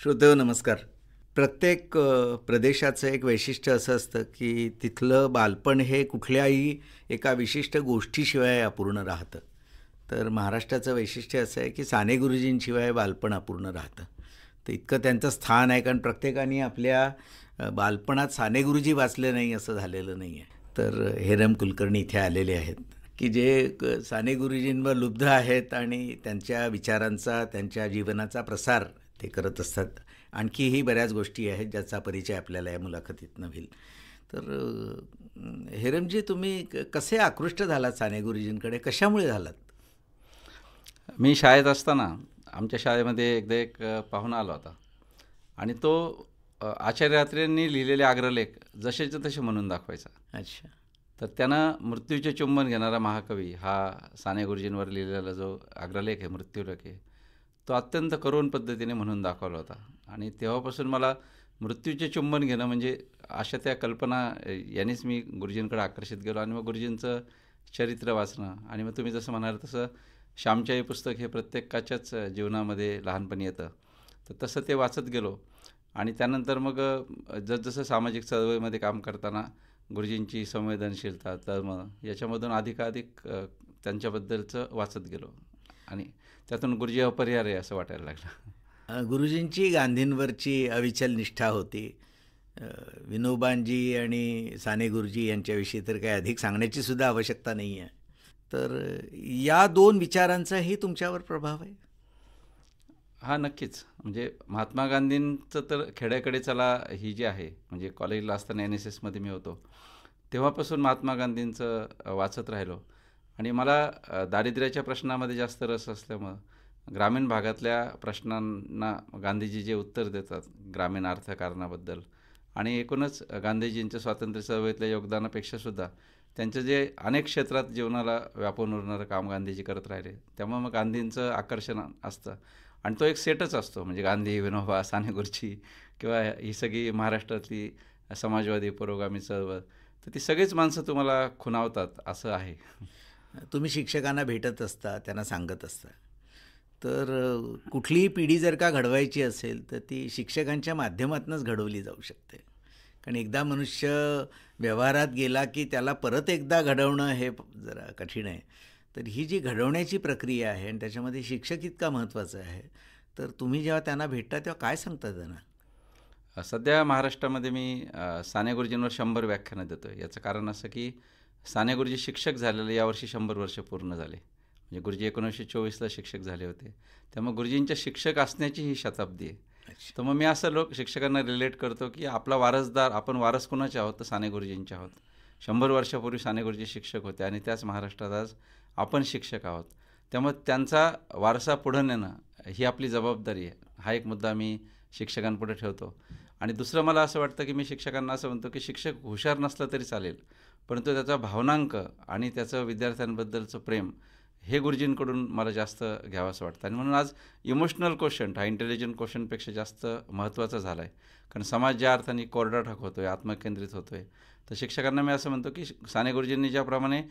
श्रोतेहो नमस्कार. प्रत्येक प्रदेशाचं एक वैशिष्ट्य असं असतं की तिथलं बालपण हे कुठल्याही एका विशिष्ट गोष्टीशिवाय अपूर्ण राहतं. तर महाराष्ट्राचं वैशिष्ट्य असं आहे की साने गुरुजींशिवाय बालपण अपूर्ण राहतं. तर इतकं त्यांचं स्थान आहे, कारण प्रत्येकाने आपल्या बालपणात साने गुरुजी वाचले नाही असं झालेलं नाही आहे. तर हेरम कुलकर्णी इथे आलेले आहेत की जे साने गुरुजींवर लुब्ध आहेत आणि त्यांच्या विचारांचा, त्यांच्या जीवनाचा प्रसार ते करत असतात. आणखीही बऱ्याच गोष्टी आहेत ज्याचा परिचय आपल्याला या मुलाखतीतनं होईल. तर हेरमजी, तुम्ही कसे आकृष्ट झालात साने गुरुजींकडे, कशामुळे झालात? मी शाळेत असताना आमच्या शाळेमध्ये एकदा एक पाहुणा आला होता आणि तो आचार्य अत्रेंनी लिहिलेले आग्रलेख जसेचे तसे म्हणून दाखवायचा. अच्छा. तर त्यानं मृत्यूचे चुंबन घेणारा महाकवी हा साने गुरुजींवर लिहिलेला जो आग्रलेख आहे, मृत्यूलेख आहे, तो अत्यंत करुण पद्धतीने म्हणून दाखवला होता. आणि तेव्हापासून मला मृत्यूचे चुंबन घेणं म्हणजे अशा त्या कल्पना यांनीच मी गुरुजींकडे आकर्षित गेलो. आणि मग गुरुजींचं चरित्र वाचणं, आणि मग तुम्ही जसं म्हणाल तसं श्यामची पुस्तक हे प्रत्येकाच्याच जीवनामध्ये लहानपणी येतं, तर तसं ते वाचत गेलो. आणि त्यानंतर मग जसजसं सामाजिक चळवळीमध्ये काम करताना गुरुजींची संवेदनशीलता, तळमळ याच्यामधून अधिकाधिक त्यांच्याबद्दलचं वाचत गेलो आणि त्यातून गुरुजी अपरिहार्य असं वाटायला लागलं. गुरुजींची गांधींवरची अविचल निष्ठा होती. विनोबांजी आणि साने गुरुजी यांच्याविषयी तर काही अधिक सांगण्याची सुद्धा आवश्यकता नाही आहे. तर या दोन विचारांचाही तुमच्यावर प्रभाव आहे? हां, नक्कीच. म्हणजे महात्मा गांधींचं तर खेड्याकडे चला ही जी आहे, म्हणजे कॉलेजला असताना NSSमध्ये मी होतो, तेव्हापासून महात्मा गांधींचं वाचत राहिलो. आणि मला दारिद्र्याच्या प्रश्नामध्ये जास्त रस असल्यामुळं ग्रामीण भागातल्या प्रश्नांना गांधीजी जे उत्तर देतात, ग्रामीण अर्थकारणाबद्दल आणि एकूणच गांधीजींच्या स्वातंत्र्य चळवळीतल्या योगदानापेक्षा सुद्धा त्यांचं जे अनेक क्षेत्रात जीवनाला व्यापून उरणारं काम गांधीजी करत राहिले, त्यामुळे मग गांधींचं आकर्षण असतं. आणि तो एक सेटच असतो, म्हणजे गांधी, विनोबा, साने गुरुजी किंवा ही सगळी महाराष्ट्रातली समाजवादी पुरोगामी चळवळ, तर ती सगळीच माणसं तुम्हाला खुणावतात असं आहे. तुम्ही शिक्षकांना भेटत असता, त्यांना सांगत असता. तर कुठलीही पिढी जर का घडवायची असेल तर ती शिक्षकांच्या माध्यमातूनच घडवली जाऊ शकते. कारण एकदा मनुष्य व्यवहारात गेला की त्याला परत एकदा घडवणं हे जरा कठीण आहे. तर ही जी घडवण्याची प्रक्रिया आहे आणि त्याच्यामध्ये शिक्षक इतका महत्त्वाचा आहे, तर तुम्ही जेव्हा त्यांना भेटता तेव्हा काय सांगता त्यांना? सध्या महाराष्ट्रामध्ये मी साने गुरुजींवर 100 व्याख्यानं देतो आहे. याचं कारण असं की साने गुरुजी शिक्षक झालेले यावर्षी 100 वर्ष पूर्ण झाले. म्हणजे गुरुजी 1924ला शिक्षक झाले होते, त्यामुळे गुरुजींच्या शिक्षक असण्याची ही शताब्दी आहे. तर मग मी असं शिक्षकांना रिलेट करतो की आपला वारसदार, आपण वारस कोणाचे आहोत, तर साने गुरुजींचे आहोत. 100 वर्षापूर्वी साने गुरुजी शिक्षक होते आणि त्याच महाराष्ट्रात आज आपण शिक्षक आहोत. त्यामुळे त्यांचा वारसा पुढं नेणं ही आपली जबाबदारी आहे. हा एक मुद्दा मी शिक्षकांपुढे ठेवतो. आणि दुसरं मला असं वाटतं की मी शिक्षकांना असं म्हणतो की शिक्षक हुशार नसला तरी चालेल, परंतु त्याचा भावनांक आणि त्याचं विद्यार्थ्यांबद्दलचं प्रेम हे गुरुजींकडून मला जास्त घ्यावंसं वाटतं. आणि म्हणून आज इमोशनल क्वेश्चन हा इंटेलिजंट क्वेश्चनपेक्षा जास्त महत्त्वाचा झाला आहे. कारण समाज ज्या अर्थाने कोरडाठाक होतो आहे, आत्मकेंद्रित होतो आहे, तर शिक्षकांना मी असं म्हणतो की साने गुरुजींनी ज्याप्रमाणे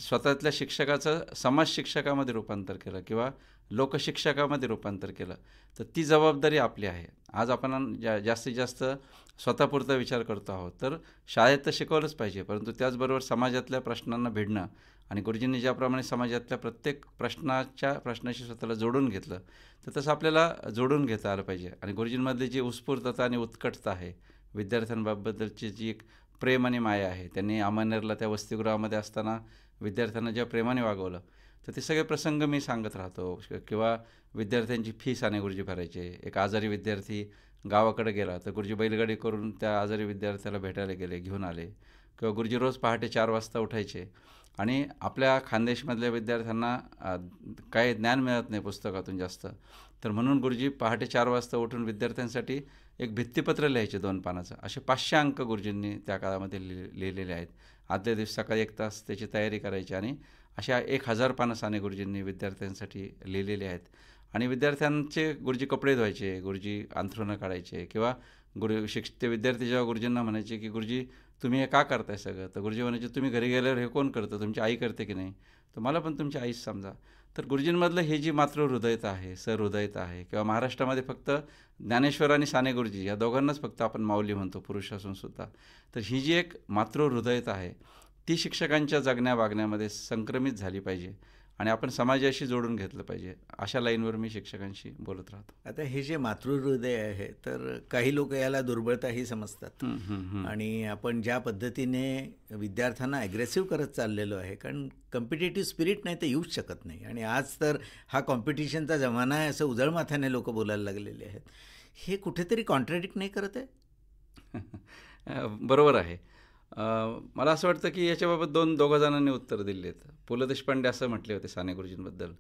स्वतःतल्या शिक्षकाचं समाज शिक्षकामध्ये रूपांतर केलं किंवा लोकशिक्षकामध्ये रूपांतर केलं, तर ती जबाबदारी आपली आहे. आज आपण जास्तीत जास्त स्वतःपुरता विचार करतो आहोत. तर शाळेत तर शिकवलंच पाहिजे, परंतु त्याचबरोबर समाजातल्या प्रश्नांना भिडणं आणि गुरुजींनी ज्याप्रमाणे समाजातल्या प्रत्येक प्रश्नाशी स्वतःला जोडून घेतलं, तर तसं आपल्याला जोडून घेता आलं पाहिजे. आणि गुरुजींमधली जी उत्स्फूर्तता आणि उत्कटता आहे, विद्यार्थ्यांबाबतची जी एक प्रेम आणि माया आहे, त्यांनी अमळनेरला त्या वसतिगृहामध्ये असताना विद्यार्थ्यांना ज्या प्रेमाने वागवलं, तर ते सगळे प्रसंग मी सांगत राहतो. किंवा विद्यार्थ्यांची फी साने गुरुजी भरायचे. एक आजारी विद्यार्थी गावाकडे गेला तर गुरुजी बैलगाडी करून त्या आजारी विद्यार्थ्याला भेटायला गेले, घेऊन आले. किंवा गुरुजी रोज पहाटे 4 वाजता उठायचे आणि आपल्या खानदेशमधल्या विद्यार्थ्यांना काही ज्ञान मिळत नाही पुस्तकातून जास्त, तर म्हणून गुरुजी पहाटे 4 वाजता उठून विद्यार्थ्यांसाठी एक भित्तीपत्र लिहायचे 2 पानाचं. असे 500 अंक गुरुजींनी त्या काळामध्ये लिहिलेले आहेत. आदल्या दिवशी सकाळी 1 तास त्याची तयारी करायची आणि अशा 1000 पानं साने गुरुजींनी विद्यार्थ्यांसाठी लिहिलेली आहेत. आणि विद्यार्थ्यांचे गुरुजी कपडे धुवायचे, गुरुजी अंथरुणं काढायचे. किंवा ते विद्यार्थी जेव्हा गुरुजींना म्हणायचे की गुरुजी तुम्ही हे का करताय सगळं, तर गुरुजी म्हणायचे तुम्ही घरी गेल्यावर हे कोण करतं, तुमची आई करते की नाही, तर मला पण तुमची आईच समजा. तर गुरुजींमधलं हे जी मातृहृदयता आहे, सहृदयता आहे, किंवा महाराष्ट्रामध्ये फक्त ज्ञानेश्वर आणि साने गुरुजी या दोघांनाच फक्त आपण माऊली म्हणतो पुरुष असून सुद्धा. तर ही जी एक मातृहृदयता आहे ती शिक्षकांच्या जगण्या वागण्यामध्ये संक्रमित झाली पाहिजे आणि आपण समाजाशी जोडून घेतलं पाहिजे. अशा लाईनवर मी शिक्षकांशी बोलत राहतो. आता हे जे मातृहृदय आहे तर काही लोक याला दुर्बळताही समजतात आणि आपण ज्या पद्धतीने विद्यार्थ्यांना ॲग्रेसिव्ह करत चाललेलो आहे, कारण कॉम्पिटिटिव्ह स्पिरिट नाही तर येऊच शकत नाही. आणि आज तर हा कॉम्पिटिशनचा जमाना आहे असं उजळ माथ्याने लोक बोलायला लागलेले आहेत. हे कुठेतरी कॉन्ट्रॅडिक्ट नाही करत आहे? बरोबर आहे. मला असं वाटतं की याच्याबाबत दोघं जणांनी उत्तर दिले आहेत. पु ल देशपांडे असं म्हटले होते साने गुरुजींबद्दल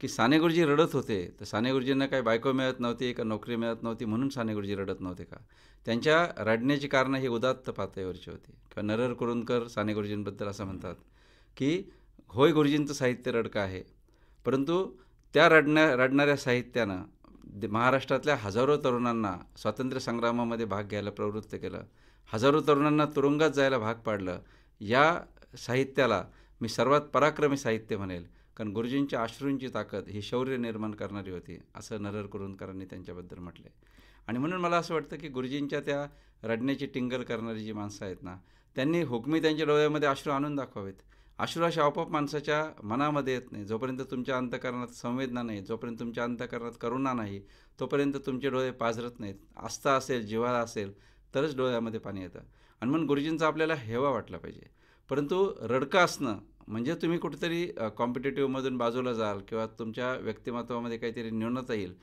की साने गुरुजी रडत होते तर साने गुरुजींना काही बायको मिळत नव्हती का नोकरी मिळत नव्हती म्हणून साने गुरुजी रडत नव्हते का? त्यांच्या रडण्याची कारणं ही उदात्त पातळीवरची होती. किंवा नरहर कुरुंदकर साने गुरुजींबद्दल असं म्हणतात की होय गुरुजींचं साहित्य रडकं आहे, परंतु त्या रडणाऱ्या साहित्यानं महाराष्ट्रातल्या हजारो तरुणांना स्वातंत्र्य संग्रामामध्ये भाग घ्यायला प्रवृत्त केलं, हजारो तरुणांना तुरुंगात जायला भाग पाडलं. या साहित्याला मी सर्वात पराक्रमी साहित्य म्हणेल, कारण गुरुजींच्या अश्रूंची ताकद ही शौर्य निर्माण करणारी होती, असं नरहर कुरुंदकरांनी त्यांच्याबद्दल म्हटले. आणि म्हणून मला असं वाटतं की गुरुजींच्या त्या रडण्याची टिंगल करणारी जी माणसं आहेत ना, त्यांनी हुकमी त्यांच्या डोळ्यामध्ये अश्रू आणून दाखवावेत. अश्रू अशा आपोआप माणसाच्या मनामध्ये येत नाही. जोपर्यंत तुमच्या अंतःकरणात संवेदना नाही, जोपर्यंत तुमच्या अंतःकरणात करुणा नाही, तोपर्यंत तुमचे डोळे पाझरत नाहीत. आस्था असेल, जिव्हाळा असेल तरच डोळ्यामध्ये पाणी येतं. आणि म्हणून गुरुजींचा आपल्याला हेवा वाटला पाहिजे. परंतु रडकं असणं म्हणजे तुम्ही कुठेतरी कॉम्पिटेटिव्हमधून बाजूला जाल किंवा तुमच्या व्यक्तिमत्वामध्ये काहीतरी न्यूनता येईल,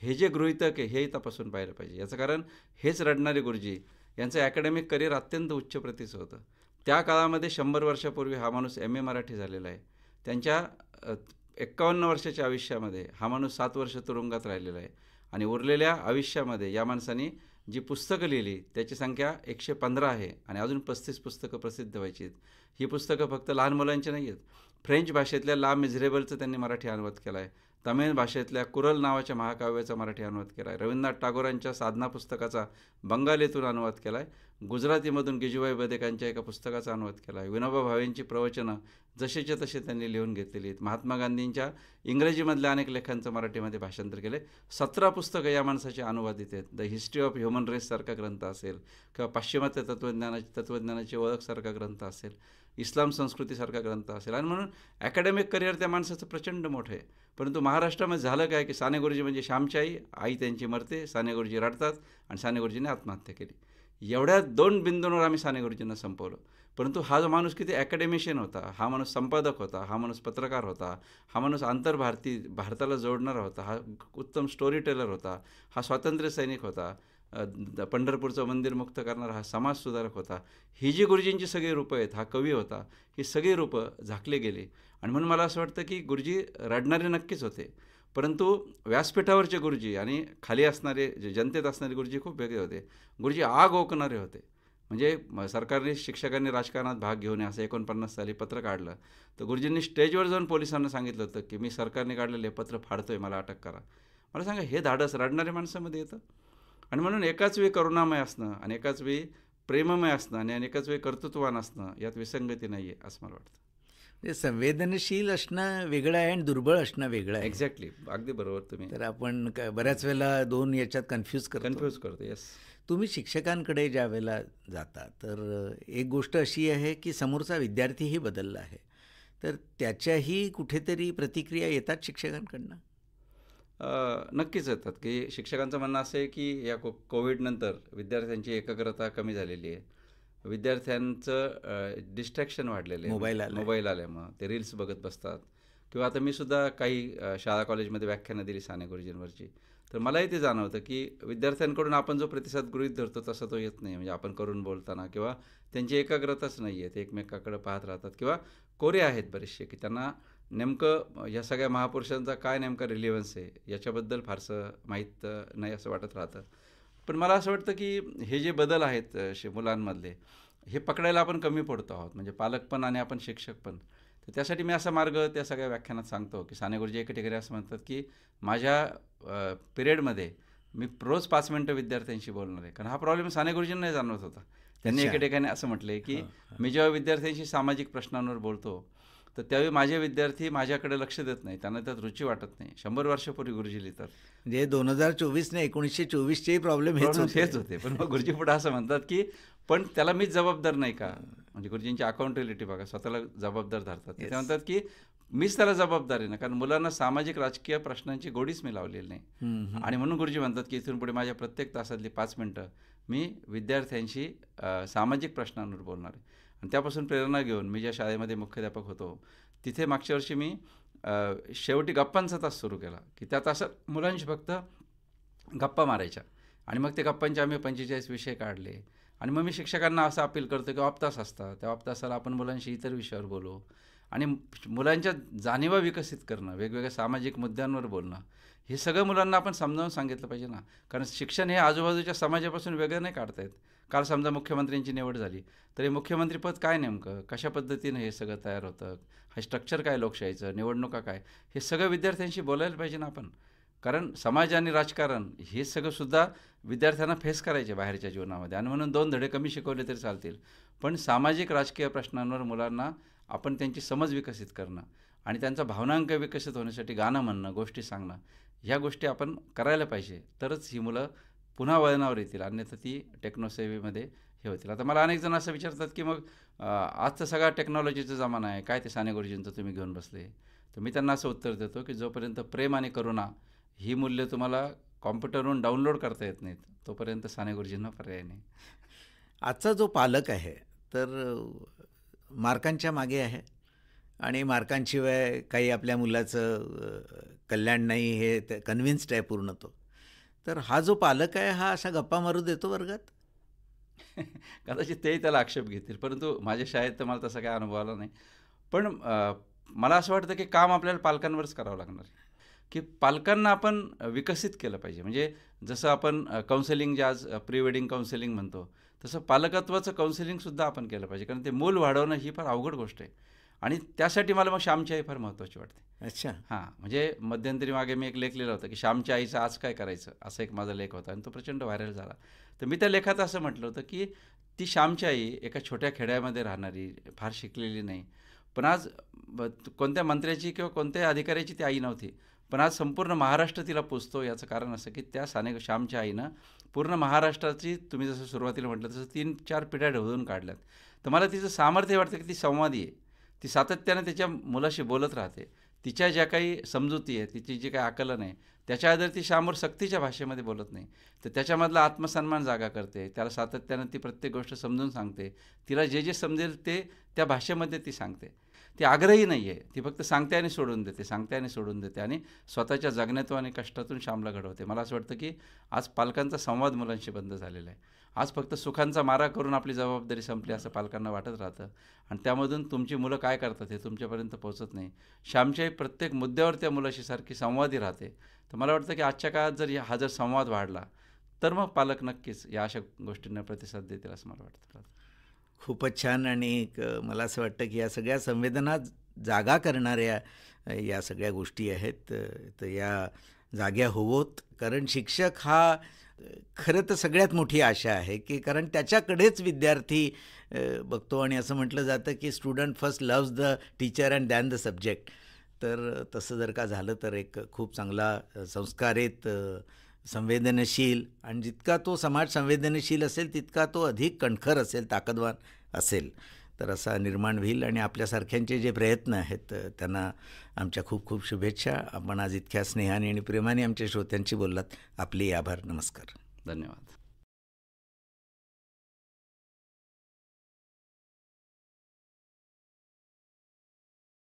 हे जे गृहीतक आहे हेही तपासून पाहिलं पाहिजे. याचं कारण हेच रडणारे गुरुजी यांचं ॲकॅडमिक करिअर अत्यंत उच्च प्रतीचं होतं. त्या काळामध्ये 100 वर्षापूर्वी हा माणूस MA मराठी झालेला आहे. त्यांच्या 51 वर्षाच्या आयुष्यामध्ये हा माणूस 7 वर्ष तुरुंगात राहिलेला आहे. आणि उरलेल्या आयुष्यामध्ये या माणसाने जी पुस्तकं लिहिली त्याची संख्या 115 आहे आणि अजून 35 पुस्तकं प्रसिद्ध व्हायची आहेत. ही पुस्तकं फक्त लहान मुलांची नाही आहेत. फ्रेंच भाषेतल्या ला मिझरेबलचं त्यांनी मराठी अनुवाद केला आहे. तमिळ भाषेतल्या कुरल नावाच्या महाकाव्याचा मराठी अनुवाद केला आहे. रवींद्रनाथ टागोरांच्या साधना पुस्तकाचा बंगालीतून अनुवाद केला आहे. गुजरातीमधून गिजूभाई बदेकांच्या एका पुस्तकाचा अनुवाद केला आहे. विनोबा भावेंची प्रवचनं जसेच्या तसे त्यांनी लिहून घेतलेली आहेत. महात्मा गांधींच्या इंग्रजीमधल्या अनेक लेखांचं मराठीमध्ये भाषांतर केले. 17 पुस्तकं या माणसाची अनुवादित आहेत. The history of human race सारखा ग्रंथ असेल किंवा पाश्चिमात्य तत्त्वज्ञानाची ओळख सारखा ग्रंथ असेल, इस्लाम संस्कृतीसारखा ग्रंथ असेल. आणि म्हणून ॲकॅडमिक करिअर त्या माणसाचं प्रचंड मोठं आहे. परंतु महाराष्ट्रामध्ये झालं काय की साने गुरुजी म्हणजे श्यामची आई त्यांची मरते, साने गुरुजी रडतात आणि साने गुरुजीने आत्महत्या केली. एवढ्या 2 बिंदूंवर आम्ही साने गुरुजींना संपवलं. परंतु हा जो माणूस किती ॲकॅडेमिशियन होता, हा माणूस संपादक होता, हा माणूस पत्रकार होता, हा माणूस भारताला जोडणारा होता, हा उत्तम स्टोरी टेलर होता, हा स्वातंत्र्य सैनिक होता, पंढरपूरचं मंदिर मुक्त करणारा हा समाजसुधारक होता. ही जी गुरुजींची सगळी रूपं आहेत, हा कवी होता, ही सगळी रूपं झाकली गेली. आणि म्हणून मला असं वाटतं की गुरुजी रडणारे नक्कीच होते, परंतु व्यासपीठावरचे गुरुजी आणि खाली असणारे जे जनतेत असणारे गुरुजी खूप वेगळे होते. गुरुजी आग ओकणारे होते. म्हणजे सरकारने शिक्षकांनी राजकारणात भाग घेऊ नये असं 49 साली पत्र काढलं तर गुरुजींनी स्टेजवर जाऊन पोलिसांना सांगितलं होतं की मी सरकारने काढलेले पत्र फाडतोय, मला अटक करा. मला सांगा हे धाडस रडणाऱ्या माणसामध्ये येतं? आणि म्हणून एकाच वेळी करुणामय असणं आणि एकाच वेळी प्रेममय असणं आणि एकाच वेळी कर्तृत्ववान असणं यात विसंगती नाही आहे असं मला वाटतं. म्हणजे संवेदनशील असणं वेगळं आहे आणि दुर्बळ असणं वेगळं आहे. एक्झॅक्टली, अगदी बरोबर तुम्ही. तर आपण बऱ्याच वेळेला 2 याच्यात कन्फ्यूज करतो. येस. तुम्ही शिक्षकांकडे ज्या वेळेला जाता तर एक गोष्ट अशी आहे की समोरचा विद्यार्थीही बदलला आहे, तर त्याच्याही कुठेतरी प्रतिक्रिया येतात शिक्षकांकडनं? नक्कीच येतात. की शिक्षकांचं म्हणणं असं आहे की या कोविडनंतर विद्यार्थ्यांची एकाग्रता कमी झालेली आहे. विद्यार्थ्यांचं डिस्ट्रॅक्शन वाढलेलं आहे. मोबाईल आल्यामुळं ते रील्स बघत बसतात. किंवा आता मी सुद्धा काही शाळा कॉलेजमध्ये व्याख्यानं दिली साने गुरुजींवरची, तर मलाही ते जाणवतं की विद्यार्थ्यांकडून आपण जो प्रतिसाद गृहीत धरतो तसा तो येत नाही. म्हणजे आपण करून बोलताना किंवा त्यांची एकाग्रताच नाही आहे, ते एकमेकाकडे पाहत राहतात किंवा कोरे आहेत बरेचसे की त्यांना नेमकं या सगळ्या महापुरुषांचा काय नेमका रिलिव्हन्स आहे याच्याबद्दल फारसं माहीत नाही असं वाटत राहतं. पण मला असं वाटतं की हे जे बदल आहेत मुलांमधले हे पकडायला आपण कमी पडतो आहोत, म्हणजे पालक पण आणि आपण शिक्षक पण. तर त्यासाठी मी असा मार्ग त्या सगळ्या व्याख्यानात सांगतो की साने गुरुजी एका ठिकाणी असं म्हणतात की माझ्या पिरियडमध्ये मी रोज 5 मिनटं विद्यार्थ्यांशी बोलणार आहे. कारण हा प्रॉब्लेम साने गुरुजींनाही जाणवत होता. त्यांनी एका ठिकाणी असं म्हटलं आहे की मी जेव्हा विद्यार्थ्यांशी सामाजिक प्रश्नांवर बोलतो तर त्यावेळी माझे विद्यार्थी माझ्याकडे लक्ष देत नाही, त्यांना त्यात रुची वाटत नाही. 100 वर्षापूर्वी गुरुजी लिहितात. म्हणजे 2024 ने 1924 प्रॉब्लेम हेच प्रॉब्लेम होते. हेच होते. पण मग गुरुजी पुढे असं म्हणतात, की पण त्याला मीच जबाबदार नाही का? म्हणजे गुरुजींची अकाउंटेबिलिटी बघा, स्वतःला जबाबदार धरतात. ते Yes. म्हणतात, की मीच त्याला जबाबदार आहे ना, कारण मुलांना सामाजिक राजकीय प्रश्नांची गोडीच मी लावलेली नाही. आणि म्हणून गुरुजी म्हणतात, की इथून पुढे माझ्या प्रत्येक तासातली 5 मिनिटं मी विद्यार्थ्यांशी सामाजिक प्रश्नांवर बोलणार आहे. आणि त्यापासून प्रेरणा घेऊन मी ज्या शाळेमध्ये मुख्याध्यापक होतो, तिथे मागच्या वर्षी मी शेवटी गप्पांचा तास सुरू केला, की त्या तासात मुलांशी फक्त गप्पा मारायच्या. आणि मग ते गप्पांचे आम्ही 45 विषय काढले. आणि मग मी शिक्षकांना असं अपील करतो, की ऑफ तास असतात, त्या ऑफ तासाला आपण मुलांशी इतर विषयावर बोलू. आणि मुलांच्या जाणीवा विकसित करणं, वेगवेगळ्या सामाजिक मुद्द्यांवर बोलणं, हे सगळं मुलांना आपण समजावून सांगितलं पाहिजे ना. कारण शिक्षण हे आजूबाजूच्या समाजापासून वेगळं नाही काढता येत. काल समजा मुख्यमंत्र्यांची निवड झाली, तर हे मुख्यमंत्रीपद काय नेमकं, कशा पद्धतीनं हे सगळं तयार होतं, हे स्ट्रक्चर काय लोकशाहीचं, निवडणुका काय, हे सगळं विद्यार्थ्यांशी बोलायला पाहिजे ना आपण. कारण समाज आणि राजकारण हे सगळं सुद्धा विद्यार्थ्यांना फेस करायचे बाहेरच्या जीवनामध्ये. आणि म्हणून 2 धडे कमी शिकवले तरी चालतील, पण सामाजिक राजकीय प्रश्नांवर मुलांना आपण त्यांची समज विकसित करणं आणि त्यांचा भावनांक विकसित होण्यासाठी गाणं म्हणणं, गोष्टी सांगणं, ह्या गोष्टी आपण करायला पाहिजे. तरच ही मुलं पुन्हा वळणावर येतील, अन्यथा ती टेक्नोसेवेमध्ये हे होतील. आता मला अनेक जण असं विचारतात, की मग आज तर सगळा टेक्नॉलॉजीचा जमाना आहे, काय ते साने गुरुजींचं तुम्ही घेऊन बसले. तर मी त्यांना असं उत्तर देतो, की जोपर्यंत प्रेम आणि करुणा ही मूल्य तुम्हाला कॉम्प्युटरवरून डाउनलोड करता येत नाहीत, तोपर्यंत साने गुरुजींना पर्याय नाही. आजचा जो पालक आहे तर मार्कांच्या मागे आहे आणि मार्कांशिवाय काही आपल्या मुलाचं कल्याण नाही हे कन्व्हिन्स्ड आहे पूर्ण तो. तर हा जो पालक आहे हा अशा गप्पा मारू देतो वर्गात? कदाचित तेही त्याला आक्षेप घेतील, परंतु माझ्या शाळेत तर मला तसा काही अनुभव आला नाही. पण मला असं वाटतं, की काम आपल्याला पालकांवरच करावं लागणार आहे, की पालकांना आपण विकसित केलं पाहिजे. म्हणजे जसं आपण काउन्सिलिंग जे आज प्री वेडिंग काउन्सिलिंग म्हणतो, तसं पालकत्वाचं काउन्सिलिंगसुद्धा आपण केलं पाहिजे. कारण ते मूल वाढवणं ही फार अवघड गोष्ट आहे. आणि त्यासाठी मला मग श्यामची आई फार महत्त्वाची वाटते. अच्छा. हां, म्हणजे मध्यंतरी मागे मी एक लेख लिहिला होता, की श्यामच्या आईचं आज काय करायचं, असा एक माझा लेख होता आणि तो प्रचंड व्हायरल झाला. तर मी त्या लेखात असं म्हटलं होतं, की ती श्यामची आई एका छोट्या खेड्यामध्ये राहणारी, फार शिकलेली नाही, पण आज कोणत्या मंत्र्याची किंवा कोणत्याही अधिकाऱ्याची ती आई नव्हती. पण आज संपूर्ण महाराष्ट्र तिला पोचतो. याचं कारण असं, की त्या श्यामच्या आईनं पूर्ण महाराष्ट्राची, तुम्ही जसं सुरुवातीला म्हटलं तसं 3-4 पिढ्या ढवळून काढल्यात. तर मला तिचं सामर्थ्य वाटतं, की ती संवादी आहे. ती सातत्याने त्याच्या मुलाशी बोलत राहते. तिच्या ज्या काही समजुती आहे, तिची जी काही आकलन आहे, त्याच्या आधारे ती श्यामवर सक्तीच्या भाषेमध्ये बोलत नाही. तर त्याच्यामधला आत्मसन्मान जागा करते. त्याला सातत्यानं ती प्रत्येक गोष्ट समजून सांगते. तिला जे जे समजेल ते त्या भाषेमध्ये ती सांगते. ती आग्रही नाही आहे, ती फक्त सांगते आणि सोडून देते, सांगते आणि सोडून देते आणि स्वतःच्या जगण्यातून आणि कष्टातून श्यामला घडवते. मला असं वाटतं, की आज पालकांचा संवाद मुलांशी बंद झालेला आहे. आज फक्त सुखांचा मारा करून आपली जबाबदारी संपली असं पालकांना वाटत राहतं आणि त्यामधून तुमची मुलं काय करतात हे तुमच्यापर्यंत पोहोचत नाही. श्यामच्या प्रत्येक मुद्द्यावर त्या मुलाशी सारखी संवादी राहते. तर मला वाटतं, की आजच्या काळात जर हा जर संवाद वाढला तर मग पालक नक्कीच या अशा गोष्टींना प्रतिसाद देतील असं मला वाटतं. खूपच छान. आणि मला असं वाटतं, की या सगळ्या संवेदना जागा करणाऱ्या या सगळ्या गोष्टी आहेत. तर या जाग्या होवोत. कारण शिक्षक हा खरं तर सगळ्यात मोठी आशा आहे, की कारण त्याच्याकडेच विद्यार्थी बघतो आणि असं म्हटलं जातं, की student first loves the teacher and then the subject. तर तसं जर का झालं तर एक खूप चांगला संस्कारित, संवेदनशील आणि जितका तो समाज संवेदनशील असेल तितका तो अधिक कणखर असेल, ताकदवान असेल, तर असा निर्माण होईल. आणि आपल्यासारख्यांचे जे प्रयत्न आहेत त्यांना आमच्या खूप खूप शुभेच्छा. आपण आज इतक्या स्नेहाने आणि प्रेमाने आमच्या श्रोत्यांशी बोललात. आपले आभार. नमस्कार. धन्यवाद.